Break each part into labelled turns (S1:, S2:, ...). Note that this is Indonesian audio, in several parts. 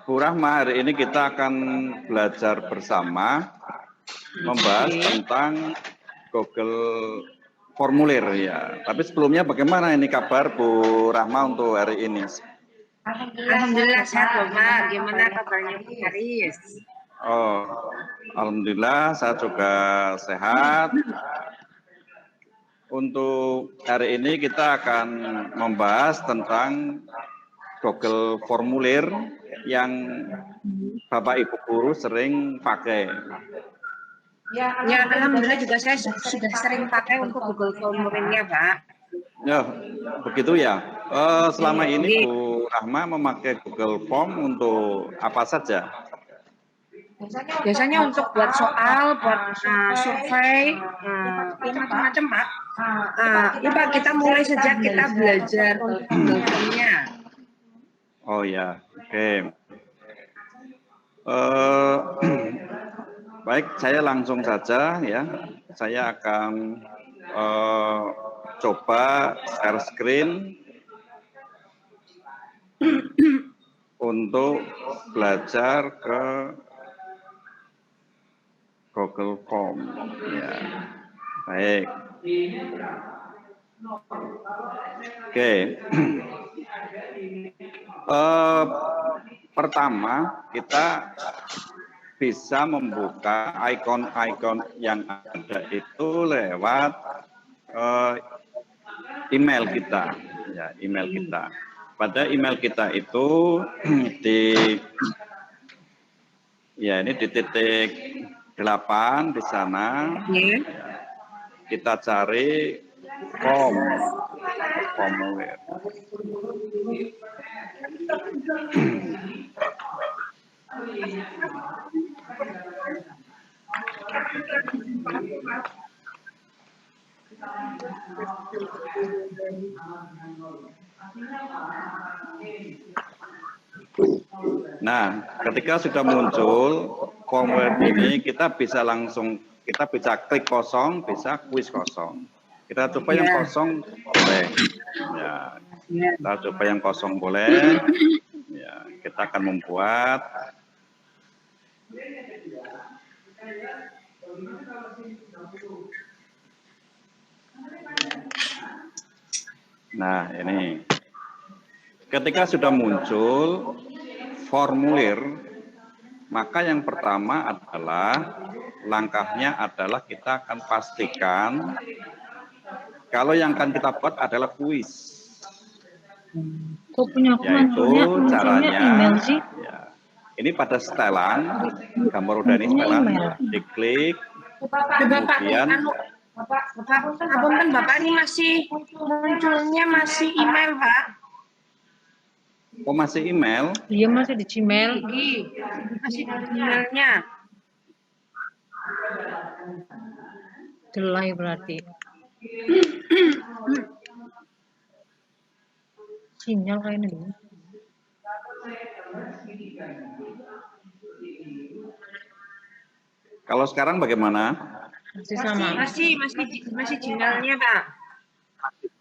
S1: Bu Rahma, hari ini kita akan belajar bersama membahas tentang Google Formulir ya. Tapi sebelumnya bagaimana ini kabar Bu Rahma untuk hari ini?
S2: Alhamdulillah sehat loh Pak. Gimana kabarnya Bu Haris?
S1: Oh, alhamdulillah saya juga sehat. Untuk hari ini kita akan membahas tentang Google Formulir yang Bapak Ibu guru sering pakai.
S2: Ya, alhamdulillah juga saya sudah sering pakai untuk Google Formulirnya Pak.
S1: Ya, begitu ya. Selama ini Bu Rahma memakai Google Form untuk apa saja?
S2: Biasanya untuk buat soal, buat survei, ya macam-macam Pak. Ya Pak, kita mulai sejak kita belajar Google Form-nya.
S1: Oh ya, oke. Baik, saya langsung saja ya. Saya akan coba share screen untuk belajar ke Google Form. Ya, baik. Oke. Pertama, kita bisa membuka ikon-ikon yang ada itu lewat email kita, ya, email kita. Pada email kita itu ya ini di titik 8 di sana. Ya, kita cari formulir. Nah, ketika sudah muncul formulir ini, kita bisa klik kosong, bisa kuis kosong. Kita coba yang kosong boleh. Ya, kita coba yang kosong boleh. Ya, kita akan membuat. Nah, ini. Ketika sudah muncul formulir, maka yang pertama adalah langkahnya adalah kita akan pastikan kalau yang akan kita buat adalah kuis.
S3: Kok punya aku
S1: yaitu caranya
S3: email sih?
S1: Ya, ini pada setelan, gambar udah ini setelan, diklik, kemudian
S2: Bapak ini masih munculnya masih email Pak.
S1: Oh masih email?
S3: Iya masih di Gmail.
S2: Masih di emailnya.
S3: Delay berarti. Sinyal kayaknya dulu.
S1: Kalau sekarang bagaimana?
S3: Masih sama.
S2: Masih Gmailnya Pak.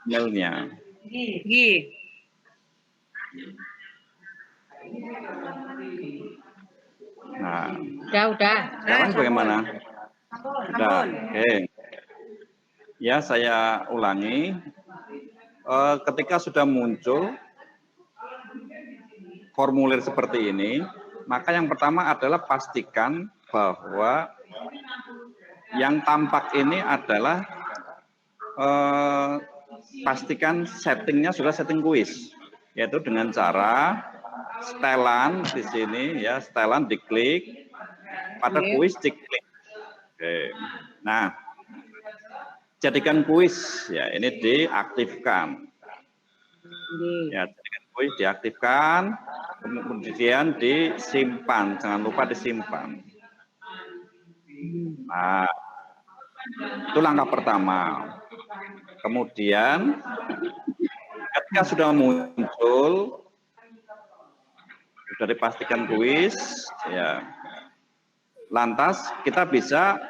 S1: Emailnya. Nah,
S3: udah.
S1: sekarang bagaimana? Sudah, oke. Ya, saya ulangi. Ketika sudah muncul formulir seperti ini, maka yang pertama adalah pastikan bahwa yang tampak ini adalah pastikan settingnya sudah setting kuis, yaitu dengan cara setelan di sini ya, setelan diklik, pada kuis diklik. Oke. Nah, jadikan kuis ya, ini diaktifkan. Ya, jadikan kuis diaktifkan, kemudian disimpan, jangan lupa disimpan. Nah, itu langkah pertama. Kemudian ketika sudah muncul, sudah dipastikan kuis, ya, lantas kita bisa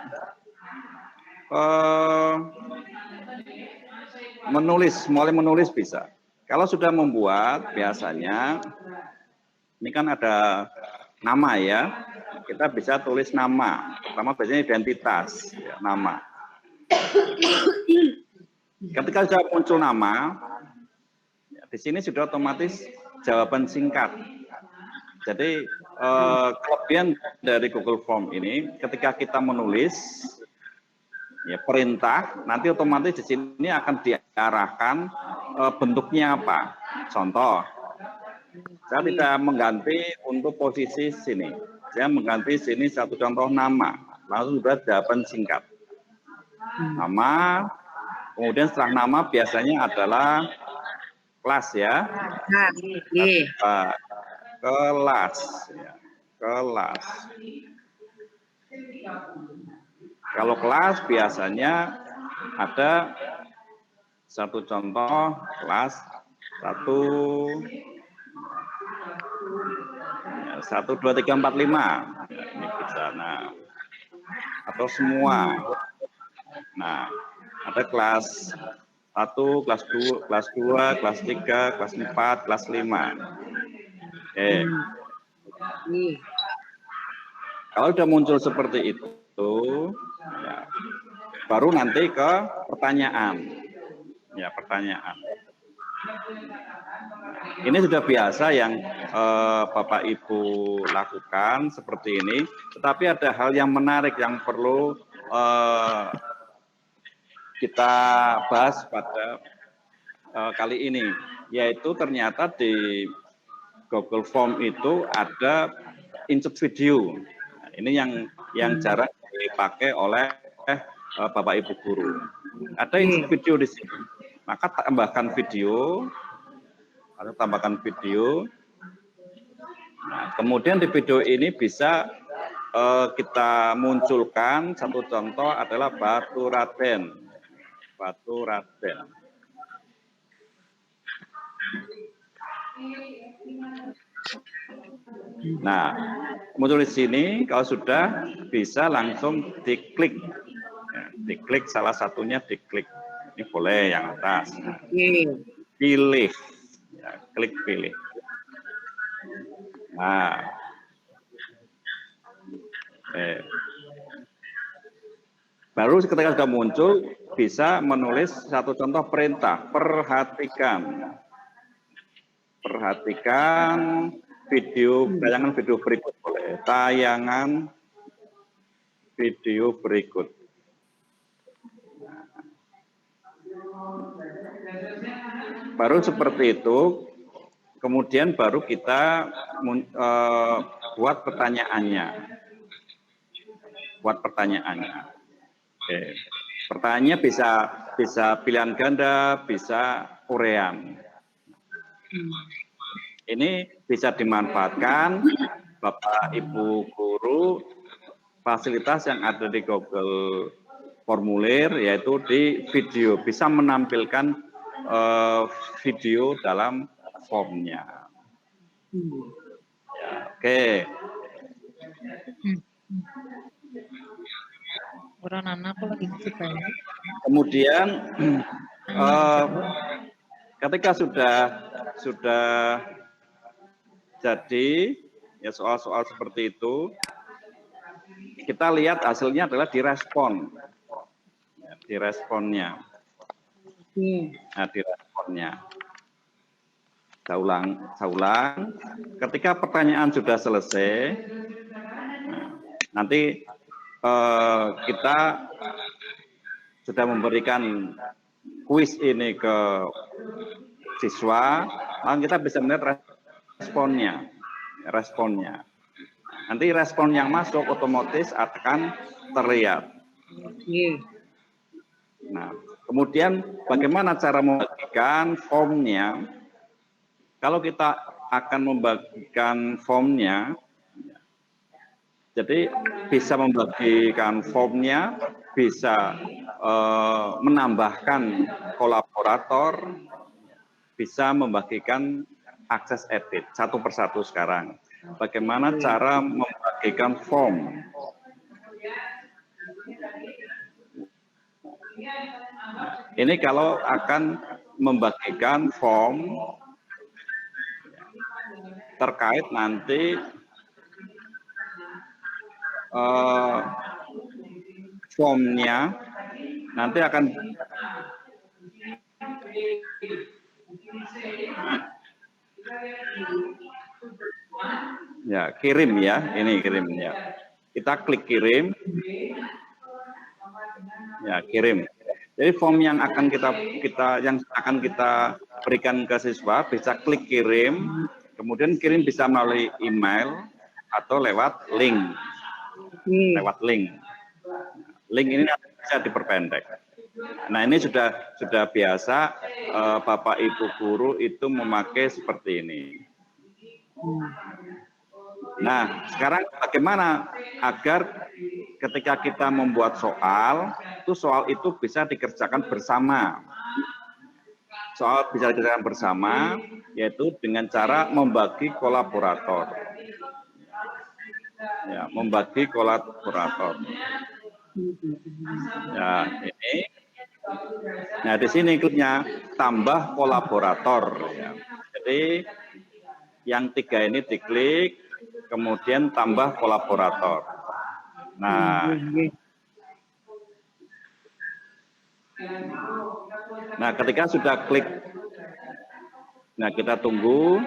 S1: mulai menulis bisa. Kalau sudah membuat, biasanya Ini kan ada nama ya. Kita bisa tulis nama. Pertama biasanya identitas, ya, nama. Ketika sudah muncul nama, ya, di sini sudah otomatis jawaban singkat. Jadi kelebihan dari Google Form ini, ketika kita menulis ya perintah, nanti otomatis di sini akan diarahkan bentuknya apa. Contoh, saya tidak mengganti untuk posisi sini. Saya mengganti sini satu contoh nama, lalu sudah jawaban singkat. Nama, kemudian setelah nama biasanya adalah kelas ya. Kelas, ya. Kelas. Kalau kelas biasanya ada satu contoh kelas 1, 2, 3, 4, 5. Ini bisa, nah, atau semua. Nah, ada kelas 1, kelas 2, kelas 2, kelas 3, kelas 4, kelas 5. Oke. Kalau sudah muncul seperti itu, ya, baru nanti ke pertanyaan. Ya, pertanyaan. Ini sudah biasa yang Bapak Ibu lakukan seperti ini, tetapi ada hal yang menarik yang perlu kita bahas pada kali ini, yaitu ternyata di Google Form itu ada insert video. Nah, ini yang jarang dipakai oleh Bapak Ibu guru. Ada insert video di sini, maka tambahkan video. Atau tambahkan video. Nah, kemudian di video ini bisa kita munculkan satu contoh adalah Batu Raden. Batu Raden. Nah, muncul di sini. Kalau sudah bisa langsung diklik. Ya, diklik salah satunya diklik. Ini boleh yang atas. Nah, pilih. Ya, klik pilih. Nah, baru ketika sudah muncul bisa menulis satu contoh perintah. Perhatikan video, tayangan video berikut boleh. Tayangan video berikut. Baru seperti itu, kemudian baru kita buat pertanyaannya. Oke. Pertanyaannya bisa pilihan ganda, bisa urean. Ini bisa dimanfaatkan Bapak Ibu guru fasilitas yang ada di Google Formulir, yaitu di video, bisa menampilkan video dalam formnya. Ya, oke. Kemudian ketika sudah jadi ya soal-soal seperti itu, kita lihat hasilnya adalah direspon. Ya, diresponnya. Nah, diresponnya. Saya ulang. Ketika pertanyaan sudah selesai, nanti kita sudah memberikan kuis ini ke siswa, lalu kita bisa melihat responnya. Nanti respon yang masuk otomatis akan terlihat. Nah, kemudian bagaimana cara membagikan formnya? Kalau kita akan membagikan formnya, jadi bisa membagikan formnya, bisa menambahkan kolaborator, bisa membagikan akses edit satu persatu sekarang. Bagaimana cara membagikan form? Ini kalau akan membagikan form, terkait nanti formnya nanti akan ya kirim ya, ini kirim ya. Kita klik kirim, ya kirim. Jadi form yang akan kita berikan ke siswa bisa klik kirim, kemudian kirim bisa melalui email atau lewat link, Link ini bisa diperpendek. Nah ini sudah biasa Bapak Ibu guru itu memakai seperti ini. Nah sekarang bagaimana agar ketika kita membuat soal itu bisa dikerjakan bersama. Soal bisa dikerjakan bersama yaitu dengan cara membagi kolaborator. Ya, membagi kolaborator. Ya, ini. Nah, di sini kliknya tambah kolaborator. Ya. Jadi yang 3 ini diklik, kemudian tambah kolaborator. Nah, ketika sudah klik, nah kita tunggu.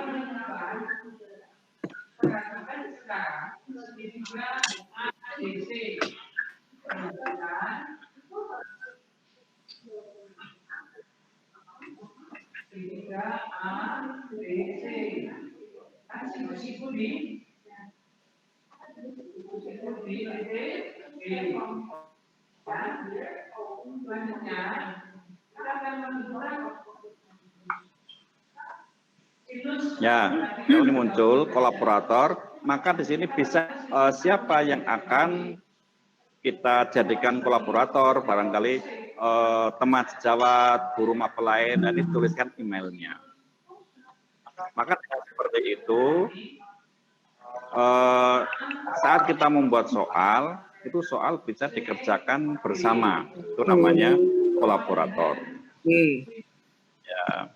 S1: Ya, kalau ini muncul kolaborator, maka di sini bisa siapa yang akan kita jadikan kolaborator, barangkali teman sejawat, guru mapel lain, dan dituliskan emailnya. Maka seperti itu, saat kita membuat soal, itu soal bisa dikerjakan bersama, itu namanya kolaborator. Ya.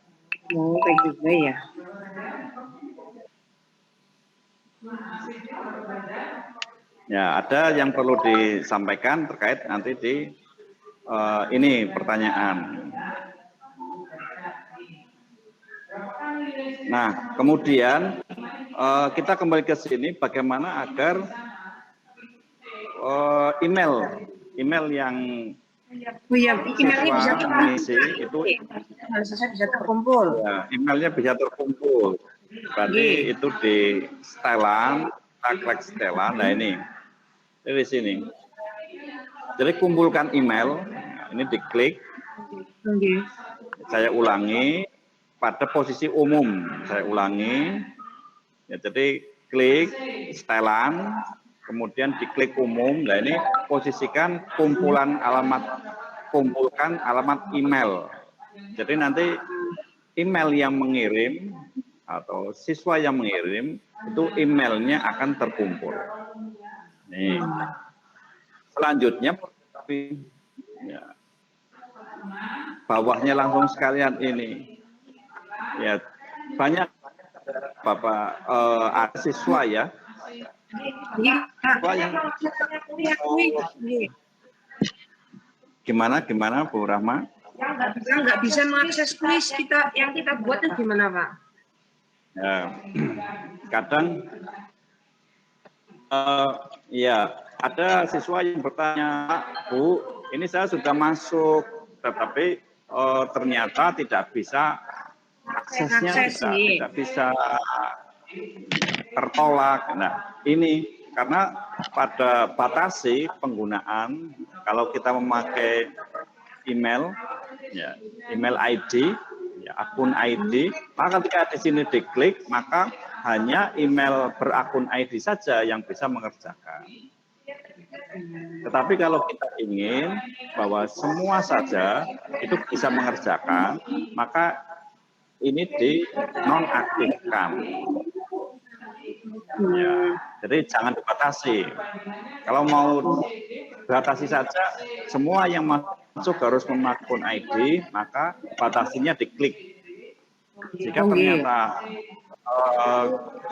S2: Oh, kayak juga ya.
S1: Ya, ada yang perlu disampaikan terkait nanti di ini pertanyaan. Nah, kemudian kita kembali ke sini bagaimana agar email yang
S2: emailnya bisa
S1: mengisi itu
S2: bisa terkumpul.
S1: Ya, emailnya bisa terkumpul. Berarti itu di setelan, kita klik setelan. Nah ini di sini. Jadi kumpulkan email, ini diklik. Saya ulangi pada posisi umum. Saya ulangi. Ya, jadi klik setelan, kemudian diklik umum. Nah ini posisikan kumpulkan alamat email. Jadi nanti email yang mengirim atau siswa yang mengirim itu emailnya akan terkumpul. Nih. Selanjutnya, ya, bawahnya langsung sekalian ini. Ya, banyak Bapak siswa ya. Siswa yang gimana Bu Rahma?
S2: Nggak bisa mengakses kuis yang kita buat itu gimana Pak?
S1: Ya, kadang ya ada siswa yang bertanya, Bu, ini saya sudah masuk, tetapi ternyata tidak bisa aksesnya tidak bisa tertolak. Nah, ini karena pada batasi penggunaan kalau kita memakai email, ya, email ID, ya, akun ID, maka ketika di sini diklik, maka hanya email berakun ID saja yang bisa mengerjakan. Tetapi kalau kita ingin bahwa semua saja itu bisa mengerjakan, maka ini dinonaktifkan. Ya, jadi jangan dibatasi. Kalau mau batasi saja, semua yang masuk harus memakai akun ID, maka batasinya diklik. Jika ternyata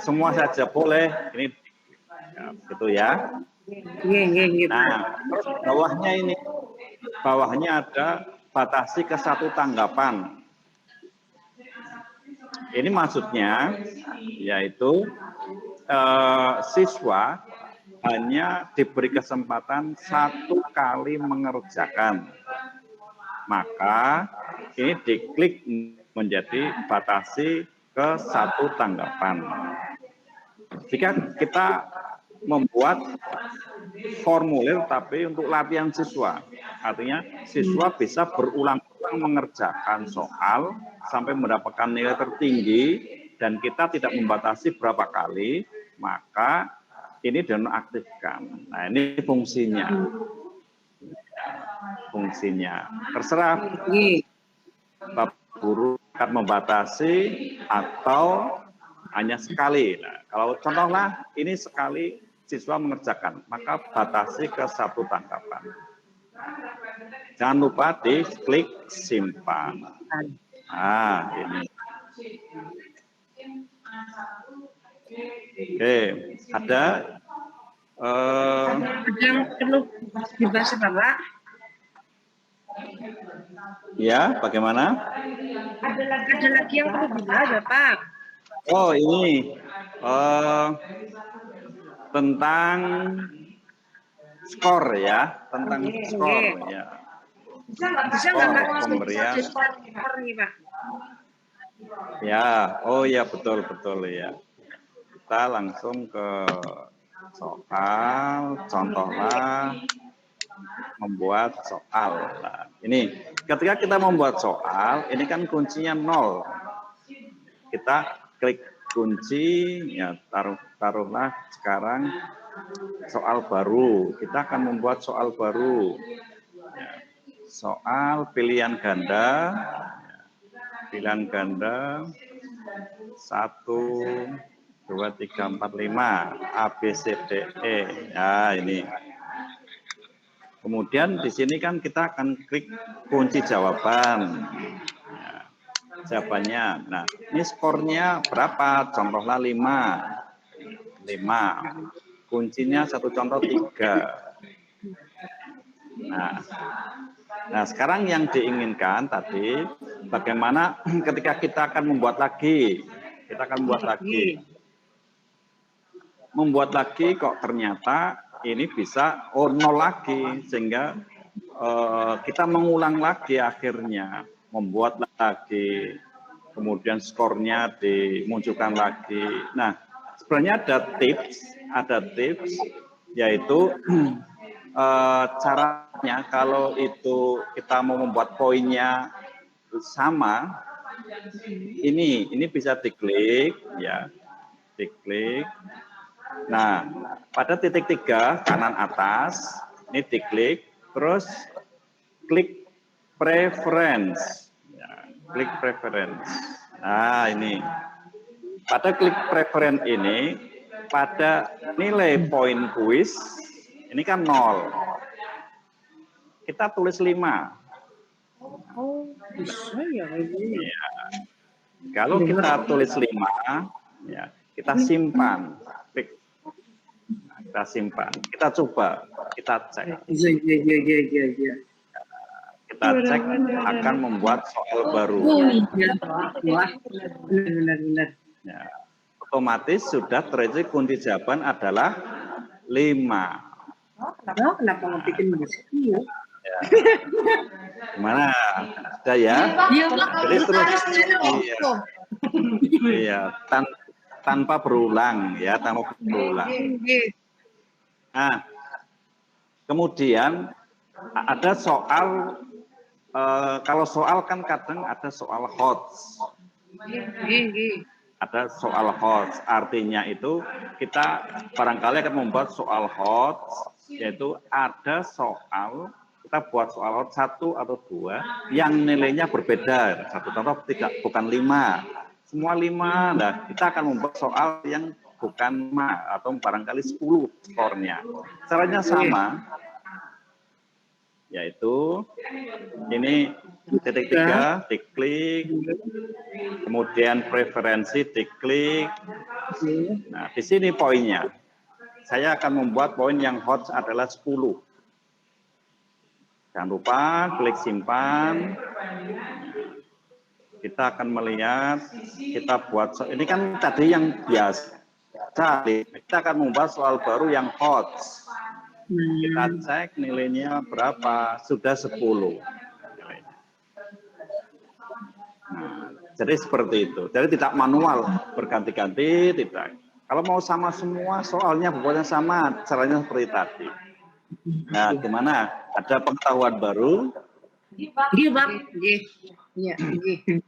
S1: semua saja boleh. Ini ya, gitu ya. Nah, terus bawahnya ada batasi ke 1 tanggapan. Ini maksudnya yaitu siswa hanya diberi kesempatan 1 kali mengerjakan. Maka ini diklik menjadi batasi ke 1 tanggapan. Jika kita membuat formulir tapi untuk latihan siswa, artinya siswa bisa berulang-ulang mengerjakan soal sampai mendapatkan nilai tertinggi dan kita tidak membatasi berapa kali, maka ini dinonaktifkan. Nah, ini fungsinya. Terserah Bapak Guru akan membatasi atau hanya sekali. Nah, kalau contohlah ini sekali siswa mengerjakan, maka batasi ke 1 tanggapan. Jangan lupa diklik simpan. Nah, ini. Oke, ada
S2: yang perlu dibahas Bapak?
S1: Ya, bagaimana?
S2: Ada lagi yang perlu dibahas Bapak?
S1: Oh, ini tentang skor ya, tentang skor ya.
S2: Bisa nggak Pak?
S1: Pemberian.
S2: Skor nih Pak.
S1: Ya, oh ya betul ya. Kita langsung ke soal, contohlah membuat soal. Nah, ini ketika kita membuat soal, ini kan kuncinya 0. Kita klik kunci, ya taruhlah sekarang soal baru. Kita akan membuat soal baru. Soal pilihan ganda. Pilihan ganda 1, 2, 3, 4, 5 A, B, C, D, E. Nah, ini. Kemudian di sini kan kita akan klik kunci jawaban. Ya, jawabannya. Nah, ini skornya berapa? Contohlah 5. Kuncinya 1 contoh 3. Nah, sekarang yang diinginkan tadi bagaimana ketika kita akan membuat lagi. Kita akan membuat lagi kok ternyata ini bisa 0 lagi, sehingga kita mengulang lagi akhirnya, membuat lagi, kemudian skornya dimunculkan lagi. Nah, sebenarnya ada tips yaitu caranya kalau itu kita mau membuat poinnya sama, ini bisa diklik ya, diklik. Nah, pada titik 3 kanan atas ini diklik, terus klik preference, ya, klik preference. Nah, ini pada klik preference ini pada nilai poin kuis ini kan 0. Kita tulis 5.
S2: Oh, bisa ya ini.
S1: Ya. Kalau kita tulis 5, ya, kita simpan. Kita simpan. Kita coba, kita cek.
S2: Iya.
S1: Kita cek akan membuat soal baru.
S2: Wah, benar.
S1: Ya. Otomatis sudah terisi kunci jawaban adalah 5.
S2: Kenapa nggak bikin begini?
S1: Ya. Gimana? Sudah ya? Jadi terus iya, tanpa berulang ya, tanpa berulang. Nah, kemudian ada soal, kalau soal kan kadang ada soal HOTS. Ada soal HOTS, artinya itu kita barangkali akan membuat soal HOTS, yaitu ada soal, kita buat soal HOTS 1 atau 2 yang nilainya berbeda. Satu contoh bukan 5, semua 5. Nah, kita akan membuat soal yang bukan 5 atau barangkali 10 skornya. Caranya sama. yaitu ini titik 3, diklik, kemudian preferensi, diklik. Nah, di sini poinnya. Saya akan membuat poin yang hot adalah 10. Jangan lupa klik simpan. Kita akan melihat, kita buat, ini kan tadi yang biasa. Kita akan membuat soal baru yang hot. Kita cek nilainya berapa, sudah 10. Nah, jadi seperti itu. Jadi tidak manual, berganti-ganti, tidak. Kalau mau sama semua, soalnya pokoknya sama, caranya seperti tadi. Nah, gimana? Ada pengetahuan baru?
S2: Iya, Bang. Iya.
S1: Oke.